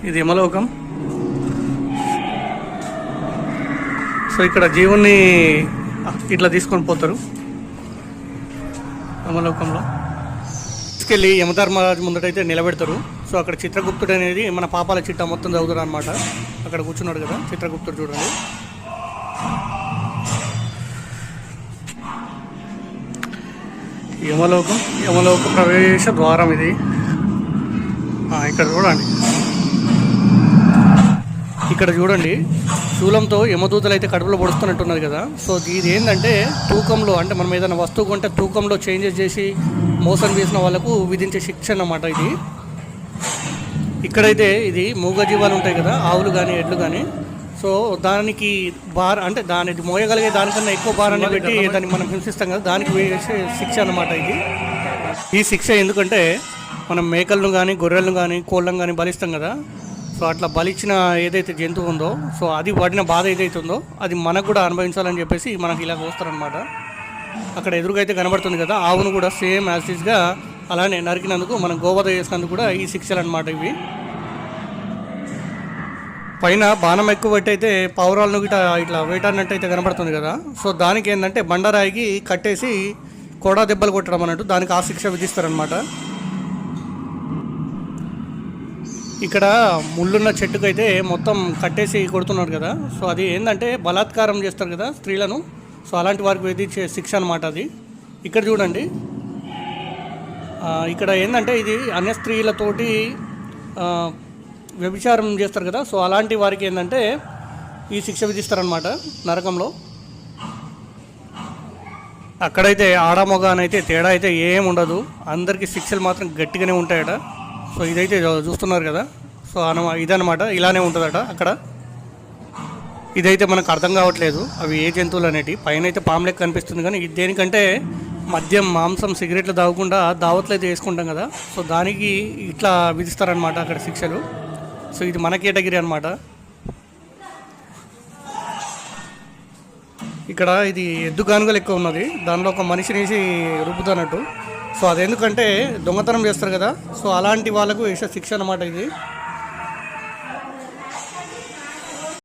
ఇది యమలోకం. సో ఇక్కడ జీవుణ్ణి ఇట్లా తీసుకొని పోతారు యమలోకంలో. తీసుకెళ్ళి యమధర్మరాజు ముందటైతే నిలబెడతారు. సో అక్కడ చిత్రగుప్తుడు అనేది మన పాపాల చిట్టా మొత్తం చదువుతాడు అనమాట. అక్కడ కూర్చున్నాడు కదా చిత్రగుప్తుడు, చూడండి. యమలోక ప్రవేశ ద్వారం ఇది. ఇక్కడ చూడండి, ఇక్కడ చూడండి, శూలంతో యమదూతలు అయితే కడుపులో పొడుస్తున్నట్టున్నది కదా. సో ఇది ఏంటంటే తూకంలో, అంటే మనం ఏదైనా వస్తువు కొంటే తూకంలో చేంజెస్ చేసి మోసం చేసిన వాళ్ళకు విధించే శిక్ష అన్నమాట ఇది. ఇక్కడైతే ఇది మూగజీవాలు ఉంటాయి కదా, ఆవులు కానీ ఎడ్లు కానీ. సో దానికి అంటే దానికి మోయగలిగే దానికన్నా ఎక్కువ భారాన్ని పెట్టి దాన్ని మనం హింసిస్తాం కదా, దానికి వేసే శిక్ష అన్నమాట ఇది. ఈ శిక్ష ఎందుకంటే మనం మేకలను కానీ గొర్రెలను కానీ కోళ్ళను కానీ బలిస్తాం కదా. సో అట్లా బలిచ్చిన ఏదైతే జంతువు ఉందో, సో అది పడిన బాధ ఏదైతే ఉందో అది మనకు కూడా అనుభవించాలని చెప్పేసి మనకి ఇలా వస్తారనమాట. అక్కడ ఎదురుగా అయితే కనబడుతుంది కదా, ఆవును కూడా సేమ్ యాసిడ్గా అలానే నరికినందుకు, మనం గోవధ చేసినందుకు కూడా ఈ శిక్షలు అనమాట ఇవి. పైన బాణం ఎక్కువ పెట్టి అయితే పావురాలను గిట్లా ఇట్లా వేటాడినట్టు అయితే కనబడుతుంది కదా. సో దానికి ఏంటంటే బండరాయికి కట్టేసి కొడా దెబ్బలు కొట్టడం అన్నట్టు, దానికి ఆ శిక్ష విధిస్తారనమాట. ఇక్కడ ముళ్ళున్న చెట్టుకైతే మొత్తం కట్టేసి కొడుతున్నారు కదా. సో అది ఏంటంటే బలాత్కారం చేస్తారు కదా స్త్రీలను. సో అలాంటి వారికి విధించే శిక్ష అనమాట అది. ఇక్కడ చూడండి, ఇక్కడ ఏంటంటే ఇది అన్య స్త్రీలతోటి వ్యభిచారం చేస్తారు కదా. సో అలాంటి వారికి ఏంటంటే ఈ శిక్ష విధిస్తారనమాట నరకంలో. అక్కడైతే ఆడమొగ అయితే తేడా అయితే ఏం ఉండదు, అందరికీ శిక్షలు మాత్రం గట్టిగానే ఉంటాయట. సో ఇదైతే చూస్తున్నారు కదా. సో ఇదనమాట, ఇలానే ఉంటుందట అక్కడ. ఇదైతే మనకు అర్థం కావట్లేదు అవి ఏ జంతువులు అనేటి. పైన అయితే పాము లెక్క కనిపిస్తుంది, కానీ ఇది దేనికంటే మద్యం, మాంసం, సిగరెట్లు తాగకుండా దావత్లు అయితే వేసుకుంటాం కదా. సో దానికి ఇట్లా విధిస్తారనమాట అక్కడ శిక్షలు. సో ఇది మన కేటగిరీ అనమాట. ఇక్కడ ఇది ఎద్దు గానుగలు ఎక్కువ ఉన్నది, దానిలో ఒక మనిషినేసి రుబ్బుతున్నట్టు. సో అదెందుకంటే దొంగతనం చేస్తారు కదా. సో అలాంటి వాళ్ళకు వేసే శిక్ష అన్నమాట ఇది.